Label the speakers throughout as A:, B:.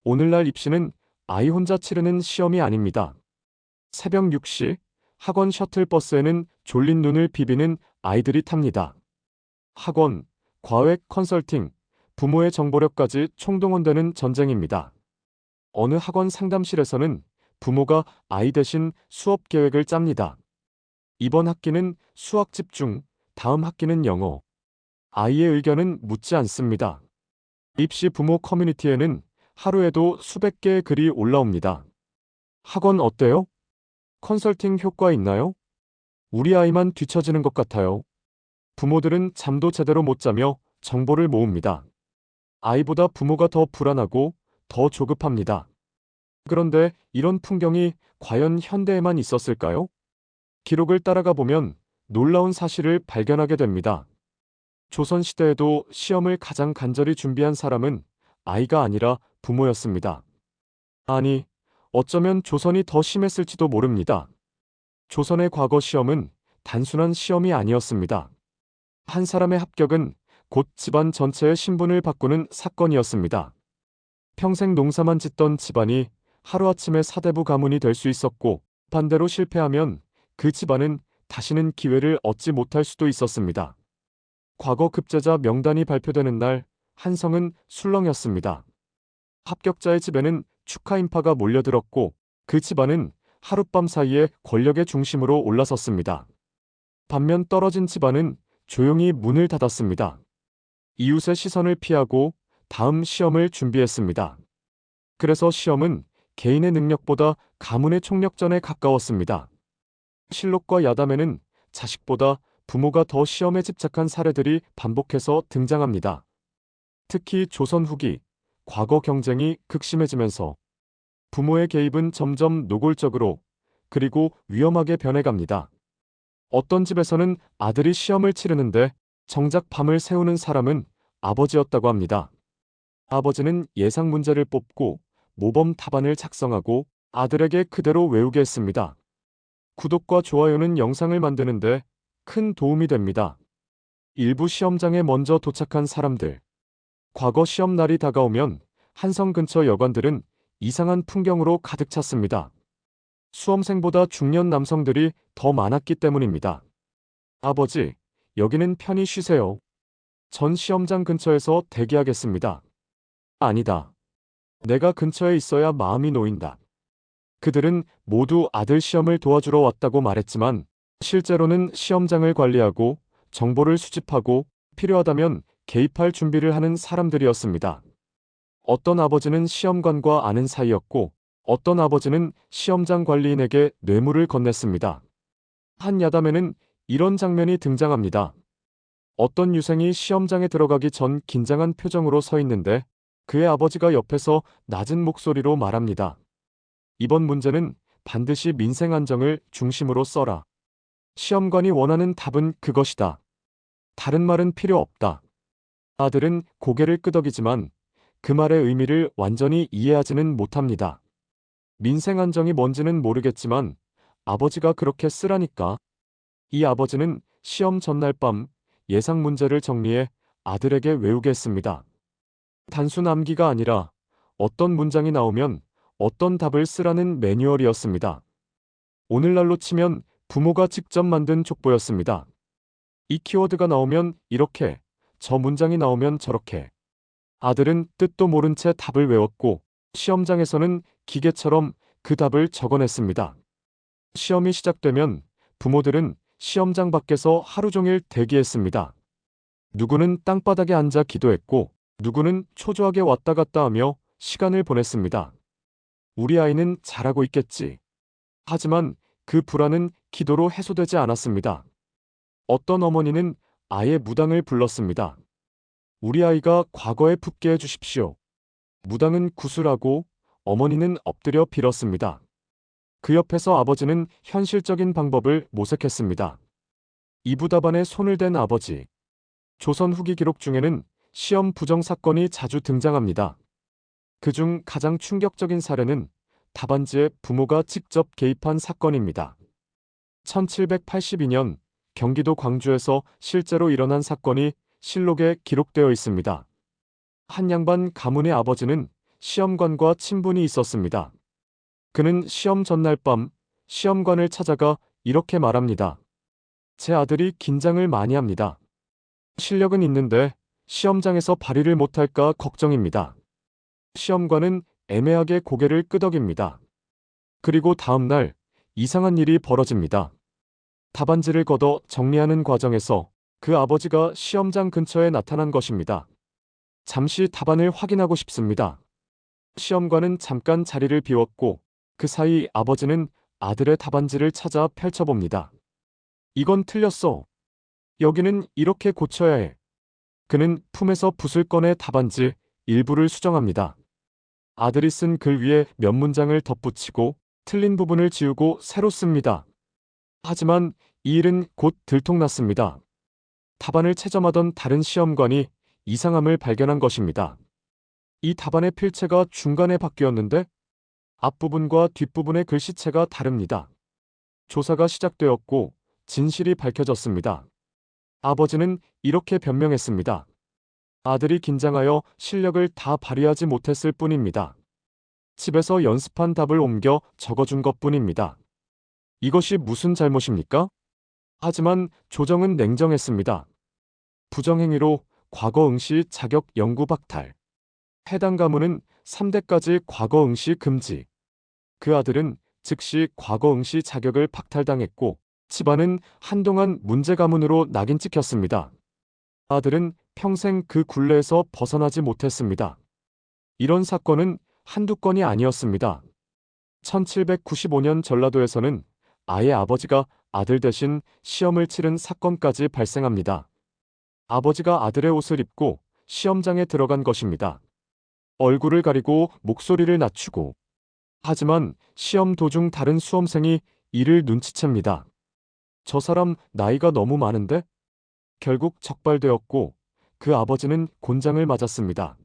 A: 오늘날 입시는 아이 혼자 치르는 시험이 아닙니다. 새벽 6시 학원 셔틀버스에는 졸린 눈을 비비는 아이들이 탑니다. 학원, 과외, 컨설팅, 부모의 정보력까지 총동원되는 전쟁입니다. 어느 학원 상담실에서는 부모가 아이 대신 수업 계획을 짭니다. 이번 학기는 수학 집중, 다음 학기는 영어. 아이의 의견은 묻지 않습니다. 입시 부모 커뮤니티에는 하루에도 수백 개의 글이 올라옵니다. 학원 어때요? 컨설팅 효과 있나요? 우리 아이만 뒤처지는 것 같아요. 부모들은 잠도 제대로 못 자며 정보를 모읍니다. 아이보다 부모가 더 불안하고 더 조급합니다. 그런데 이런 풍경이 과연 현대에만 있었을까요? 기록을 따라가 보면 놀라운 사실을 발견하게 됩니다. 조선시대에도 시험을 가장 간절히 준비한 사람은 아이가 아니라 부모였습니다. 아니, 어쩌면 조선이 더 심했을지도 모릅니다. 조선의 과거 시험은 단순한 시험이 아니었습니다. 한 사람의 합격은 곧 집안 전체의 신분을 바꾸는 사건이었습니다. 평생 농사만 짓던 집안이 하루아침에 사대부 가문이 될 수 있었고, 반대로 실패하면 그 집안은 다시는 기회를 얻지 못할 수도 있었습니다. 과거 급제자 명단이 발표되는 날, 한성은 술렁였습니다. 합격자의 집에는 축하 인파가 몰려들었고, 그 집안은 하룻밤 사이에 권력의 중심으로 올라섰습니다. 반면 떨어진 집안은 조용히 문을 닫았습니다. 이웃의 시선을 피하고 다음 시험을 준비했습니다. 그래서 시험은 개인의 능력보다 가문의 총력전에 가까웠습니다. 실록과 야담에는 자식보다 부모가 더 시험에 집착한 사례들이 반복해서 등장합니다. 특히 조선 후기, 과거 경쟁이 극심해지면서 부모의 개입은 점점 노골적으로 그리고 위험하게 변해갑니다. 어떤 집에서는 아들이 시험을 치르는데 정작 밤을 새우는 사람은 아버지였다고 합니다. 아버지는 예상 문제를 뽑고 모범 답안을 작성하고 아들에게 그대로 외우게 했습니다. 구독과 좋아요는 영상을 만드는데 큰 도움이 됩니다. 일부 시험장에 먼저 도착한 사람들. 과거 시험 날이 다가오면 한성 근처 여관들은 이상한 풍경으로 가득 찼습니다. 수험생보다 중년 남성들이 더 많았기 때문입니다. 아버지, 여기는 편히 쉬세요. 전 시험장 근처에서 대기하겠습니다. 아니다. 내가 근처에 있어야 마음이 놓인다. 그들은 모두 아들 시험을 도와주러 왔다고 말했지만 실제로는 시험장을 관리하고 정보를 수집하고 필요하다면 개입할 준비를 하는 사람들이었습니다. 어떤 아버지는 시험관과 아는 사이였고 어떤 아버지는 시험장 관리인에게 뇌물을 건넸습니다. 한 야담에는 이런 장면이 등장합니다. 어떤 유생이 시험장에 들어가기 전 긴장한 표정으로 서 있는데 그의 아버지가 옆에서 낮은 목소리로 말합니다. 이번 문제는 반드시 민생 안정을 중심으로 써라. 시험관이 원하는 답은 그것이다. 다른 말은 필요 없다. 아들은 고개를 끄덕이지만 그 말의 의미를 완전히 이해하지는 못합니다. 민생 안정이 뭔지는 모르겠지만 아버지가 그렇게 쓰라니까. 이 아버지는 시험 전날 밤 예상 문제를 정리해 아들에게 외우게 했습니다. 단순 암기가 아니라 어떤 문장이 나오면 어떤 답을 쓰라는 매뉴얼이었습니다. 오늘날로 치면 부모가 직접 만든 족보였습니다. 이 키워드가 나오면 이렇게, 저 문장이 나오면 저렇게. 아들은 뜻도 모른 채 답을 외웠고 시험장에서는 기계처럼 그 답을 적어냈습니다. 시험이 시작되면 부모들은 시험장 밖에서 하루 종일 대기했습니다. 누구는 땅바닥에 앉아 기도했고 누구는 초조하게 왔다 갔다 하며 시간을 보냈습니다. 우리 아이는 잘하고 있겠지. 하지만 그 불안은 기도로 해소되지 않았습니다. 어떤 어머니는 아예 무당을 불렀습니다. 우리 아이가 과거에 붙게 해주십시오. 무당은 구슬하고 어머니는 엎드려 빌었습니다. 그 옆에서 아버지는 현실적인 방법을 모색했습니다. 이부답안에 손을 댄 아버지. 조선 후기 기록 중에는 시험 부정 사건이 자주 등장합니다. 그중 가장 충격적인 사례는 답안지에 부모가 직접 개입한 사건입니다. 1782년 경기도 광주에서 실제로 일어난 사건이 실록에 기록되어 있습니다. 한 양반 가문의 아버지는 시험관과 친분이 있었습니다. 그는 시험 전날 밤 시험관을 찾아가 이렇게 말합니다. 제 아들이 긴장을 많이 합니다. 실력은 있는데 시험장에서 발휘를 못할까 걱정입니다. 시험관은 애매하게 고개를 끄덕입니다. 그리고 다음 날 이상한 일이 벌어집니다. 답안지를 걷어 정리하는 과정에서 그 아버지가 시험장 근처에 나타난 것입니다. 잠시 답안을 확인하고 싶습니다. 시험관은 잠깐 자리를 비웠고 그 사이 아버지는 아들의 답안지를 찾아 펼쳐봅니다. 이건 틀렸어. 여기는 이렇게 고쳐야 해. 그는 품에서 붓을 꺼내 답안지 일부를 수정합니다. 아들이 쓴 글 위에 몇 문장을 덧붙이고 틀린 부분을 지우고 새로 씁니다. 하지만 이 일은 곧 들통났습니다. 답안을 채점하던 다른 시험관이 이상함을 발견한 것입니다. 이 답안의 필체가 중간에 바뀌었는데 앞부분과 뒷부분의 글씨체가 다릅니다. 조사가 시작되었고 진실이 밝혀졌습니다. 아버지는 이렇게 변명했습니다. 아들이 긴장하여 실력을 다 발휘하지 못했을 뿐입니다. 집에서 연습한 답을 옮겨 적어준 것뿐입니다. 이것이 무슨 잘못입니까? 하지만 조정은 냉정했습니다. 부정행위로 과거 응시 자격 영구 박탈. 해당 가문은 3대까지 과거 응시 금지. 그 아들은 즉시 과거 응시 자격을 박탈당했고 집안은 한동안 문제 가문으로 낙인 찍혔습니다. 아들은 평생 그 굴레에서 벗어나지 못했습니다. 이런 사건은 한두 건이 아니었습니다. 1795년 전라도에서는 아예 아버지가 아들 대신 시험을 치른 사건까지 발생합니다. 아버지가 아들의 옷을 입고 시험장에 들어간 것입니다. 얼굴을 가리고 목소리를 낮추고. 하지만 시험 도중 다른 수험생이 이를 눈치챕니다. 저 사람 나이가 너무 많은데? 결국 적발되었고 그 아버지는 곤장을 맞았습니다.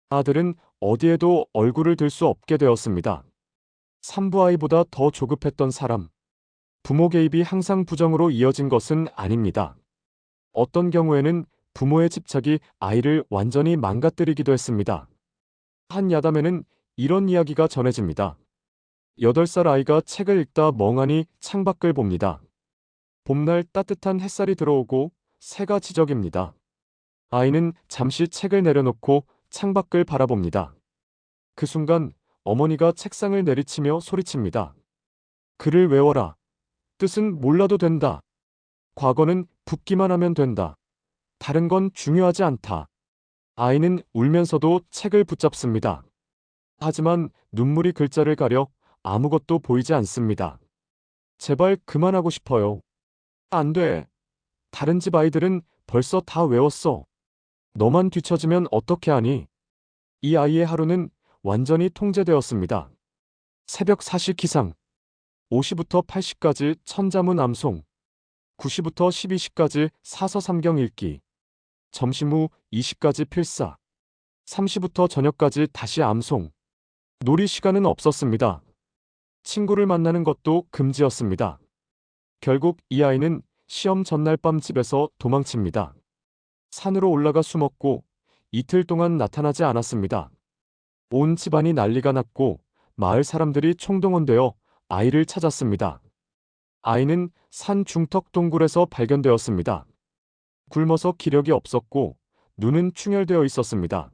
A: 아들은 어디에도 얼굴을 들 수 없게 되었습니다. 산부아이보다 더 조급했던 사람. 부모 개입이 항상 부정으로 이어진 것은 아닙니다. 어떤 경우에는 부모의 집착이 아이를 완전히 망가뜨리기도 했습니다. 한 야담에는 이런 이야기가 전해집니다. 8살 아이가 책을 읽다 멍하니 창밖을 봅니다. 봄날 따뜻한 햇살이 들어오고 새가 지저귀입니다. 아이는 잠시 책을 내려놓고 창밖을 바라봅니다. 그 순간 어머니가 책상을 내리치며 소리칩니다. 글을 외워라. 뜻은 몰라도 된다. 과거는 붙기만 하면 된다. 다른 건 중요하지 않다. 아이는 울면서도 책을 붙잡습니다. 하지만 눈물이 글자를 가려 아무것도 보이지 않습니다. 제발 그만하고 싶어요. 안 돼. 다른 집 아이들은 벌써 다 외웠어. 너만 뒤처지면 어떻게 하니? 이 아이의 하루는 완전히 통제되었습니다. 새벽 4시 기상, 5시부터 8시까지 천자문 암송, 9시부터 12시까지 사서 삼경 읽기, 점심 후 2시까지 필사, 3시부터 저녁까지 다시 암송. 놀이 시간은 없었습니다. 친구를 만나는 것도 금지였습니다. 결국 이 아이는 시험 전날 밤 집에서 도망칩니다. 산으로 올라가 숨었고 이틀 동안 나타나지 않았습니다. 온 집안이 난리가 났고 마을 사람들이 총동원되어 아이를 찾았습니다. 아이는 산 중턱 동굴에서 발견되었습니다. 굶어서 기력이 없었고 눈은 충혈되어 있었습니다.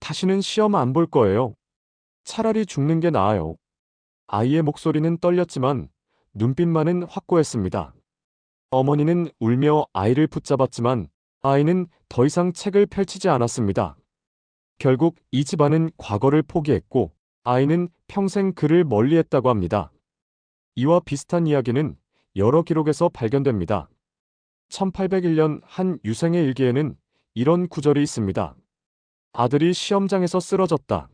A: 다시는 시험 안 볼 거예요. 차라리 죽는 게 나아요. 아이의 목소리는 떨렸지만 눈빛만은 확고했습니다. 어머니는 울며 아이를 붙잡았지만 아이는 더 이상 책을 펼치지 않았습니다. 결국 이 집안은 과거를 포기했고 아이는 평생 글을 멀리했다고 합니다. 이와 비슷한 이야기는 여러 기록에서 발견됩니다. 1801년 한 유생의 일기에는 이런 구절이 있습니다. 아들이 시험장에서 쓰러졌다.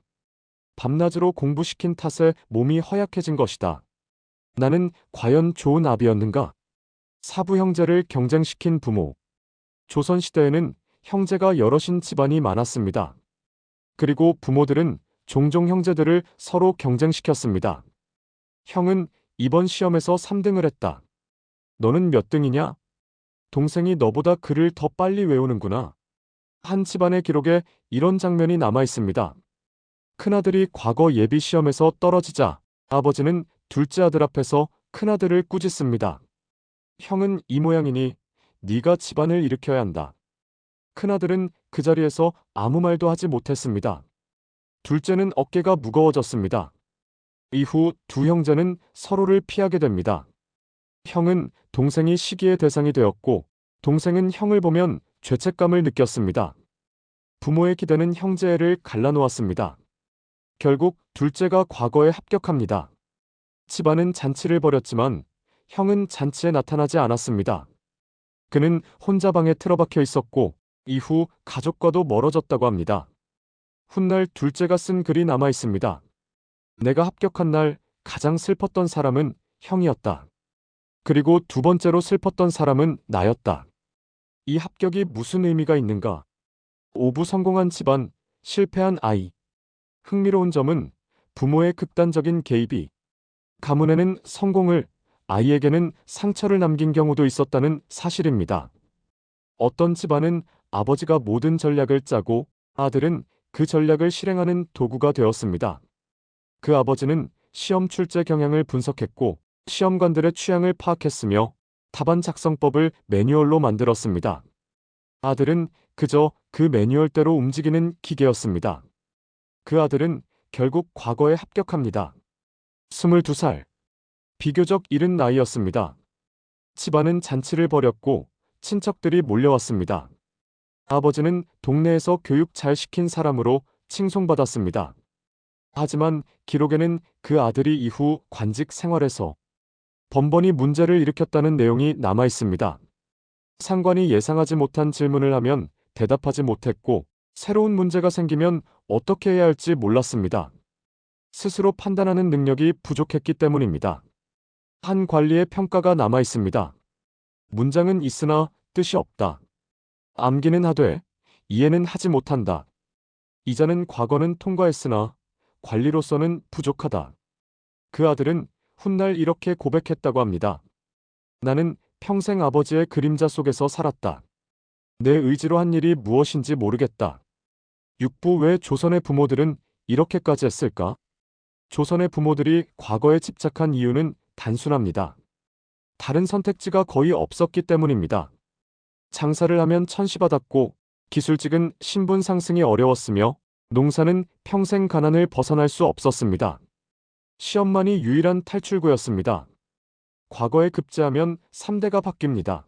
A: 밤낮으로 공부시킨 탓에 몸이 허약해진 것이다. 나는 과연 좋은 아비였는가? 사부 형제를 경쟁시킨 부모. 조선시대에는 형제가 여럿인 집안이 많았습니다. 그리고 부모들은 종종 형제들을 서로 경쟁시켰습니다. 형은 이번 시험에서 3등을 했다. 너는 몇 등이냐? 동생이 너보다 글을 더 빨리 외우는구나. 한 집안의 기록에 이런 장면이 남아 있습니다. 큰아들이 과거 예비 시험에서 떨어지자 아버지는 둘째 아들 앞에서 큰아들을 꾸짖습니다. 형은 이 모양이니 네가 집안을 일으켜야 한다. 큰아들은 그 자리에서 아무 말도 하지 못했습니다. 둘째는 어깨가 무거워졌습니다. 이후 두 형제는 서로를 피하게 됩니다. 형은 동생이 시기의 대상이 되었고, 동생은 형을 보면 죄책감을 느꼈습니다. 부모의 기대는 형제애를 갈라놓았습니다. 결국 둘째가 과거에 합격합니다. 집안은 잔치를 벌였지만 형은 잔치에 나타나지 않았습니다. 그는 혼자 방에 틀어박혀 있었고 이후 가족과도 멀어졌다고 합니다. 훗날 둘째가 쓴 글이 남아 있습니다. 내가 합격한 날 가장 슬펐던 사람은 형이었다. 그리고 두 번째로 슬펐던 사람은 나였다. 이 합격이 무슨 의미가 있는가? 오부 성공한 집안, 실패한 아이. 흥미로운 점은 부모의 극단적인 개입이 가문에는 성공을, 아이에게는 상처를 남긴 경우도 있었다는 사실입니다. 어떤 집안은 아버지가 모든 전략을 짜고 아들은 그 전략을 실행하는 도구가 되었습니다. 그 아버지는 시험 출제 경향을 분석했고 시험관들의 취향을 파악했으며 답안 작성법을 매뉴얼로 만들었습니다. 아들은 그저 그 매뉴얼대로 움직이는 기계였습니다. 그 아들은 결국 과거에 합격합니다. 22살. 비교적 이른 나이였습니다. 집안은 잔치를 벌였고 친척들이 몰려왔습니다. 아버지는 동네에서 교육 잘 시킨 사람으로 칭송받았습니다. 하지만 기록에는 그 아들이 이후 관직 생활에서 번번이 문제를 일으켰다는 내용이 남아 있습니다. 상관이 예상하지 못한 질문을 하면 대답하지 못했고 새로운 문제가 생기면 어떻게 해야 할지 몰랐습니다. 스스로 판단하는 능력이 부족했기 때문입니다. 한 관리의 평가가 남아 있습니다. 문장은 있으나 뜻이 없다. 암기는 하되 이해는 하지 못한다. 이자는 과거는 통과했으나 관리로서는 부족하다. 그 아들은 훗날 이렇게 고백했다고 합니다. 나는 평생 아버지의 그림자 속에서 살았다. 내 의지로 한 일이 무엇인지 모르겠다. 육부 왜 조선의 부모들은 이렇게까지 했을까? 조선의 부모들이 과거에 집착한 이유는 단순합니다. 다른 선택지가 거의 없었기 때문입니다. 장사를 하면 천시받았고 기술직은 신분 상승이 어려웠으며 농사는 평생 가난을 벗어날 수 없었습니다. 시험만이 유일한 탈출구였습니다. 과거에 급제하면 3대가 바뀝니다.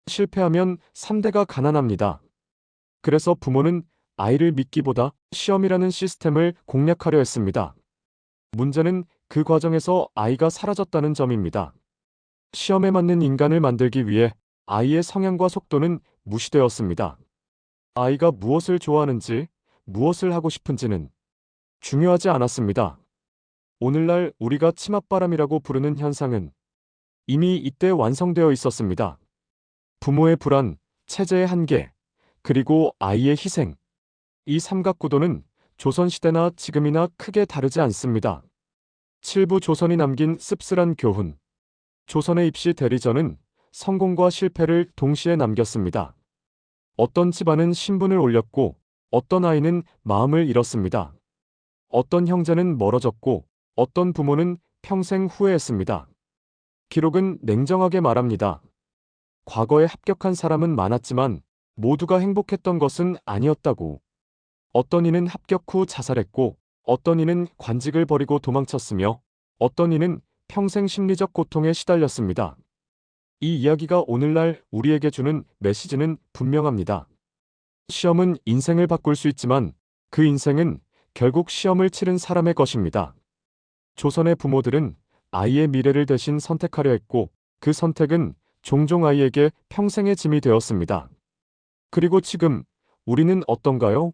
A: 실패하면 3대가 가난합니다. 그래서 부모는 아이를 믿기보다 시험이라는 시스템을 공략하려 했습니다. 문제는 그 과정에서 아이가 사라졌다는 점입니다. 시험에 맞는 인간을 만들기 위해 아이의 성향과 속도는 무시되었습니다. 아이가 무엇을 좋아하는지, 무엇을 하고 싶은지는 중요하지 않았습니다. 오늘날 우리가 치맛바람이라고 부르는 현상은 이미 이때 완성되어 있었습니다. 부모의 불안, 체제의 한계, 그리고 아이의 희생. 이 삼각구도는 조선시대나 지금이나 크게 다르지 않습니다. 7부 조선이 남긴 씁쓸한 교훈. 조선의 입시 대리전은 성공과 실패를 동시에 남겼습니다. 어떤 집안은 신분을 올렸고 어떤 아이는 마음을 잃었습니다. 어떤 형제는 멀어졌고 어떤 부모는 평생 후회했습니다. 기록은 냉정하게 말합니다. 과거에 합격한 사람은 많았지만 모두가 행복했던 것은 아니었다고. 어떤 이는 합격 후 자살했고 어떤 이는 관직을 버리고 도망쳤으며 어떤 이는 평생 심리적 고통에 시달렸습니다. 이 이야기가 오늘날 우리에게 주는 메시지는 분명합니다. 시험은 인생을 바꿀 수 있지만 그 인생은 결국 시험을 치른 사람의 것입니다. 조선의 부모들은 아이의 미래를 대신 선택하려 했고 그 선택은 종종 아이에게 평생의 짐이 되었습니다. 그리고 지금 우리는 어떤가요?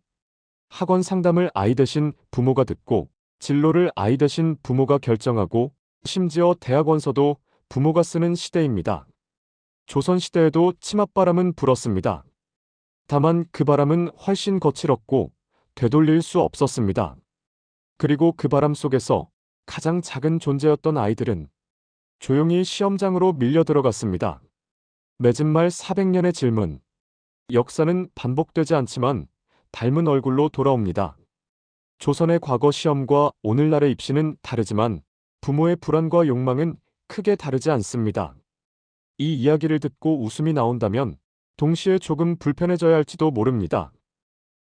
A: 학원 상담을 아이 대신 부모가 듣고 진로를 아이 대신 부모가 결정하고 심지어 대학원서도 부모가 쓰는 시대입니다. 조선시대에도 치맛바람은 불었습니다. 다만 그 바람은 훨씬 거칠었고 되돌릴 수 없었습니다. 그리고 그 바람 속에서 가장 작은 존재였던 아이들은 조용히 시험장으로 밀려 들어갔습니다. 맺은 말 400년의 질문. 역사는 반복되지 않지만 닮은 얼굴로 돌아옵니다. 조선의 과거 시험과 오늘날의 입시는 다르지만 부모의 불안과 욕망은 크게 다르지 않습니다. 이 이야기를 듣고 웃음이 나온다면 동시에 조금 불편해져야 할지도 모릅니다.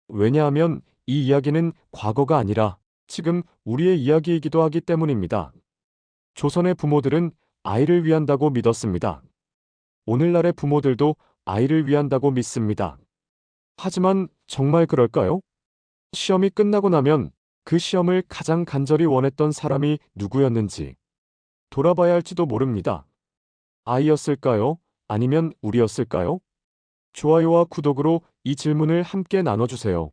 A: 왜냐하면 이 이야기는 과거가 아니라 지금 우리의 이야기이기도 하기 때문입니다. 조선의 부모들은 아이를 위한다고 믿었습니다. 오늘날의 부모들도 아이를 위한다고 믿습니다. 하지만 정말 그럴까요? 시험이 끝나고 나면 그 시험을 가장 간절히 원했던 사람이 누구였는지 돌아봐야 할지도 모릅니다. 아이였을까요? 아니면 우리였을까요? 좋아요와 구독으로 이 질문을 함께 나눠주세요.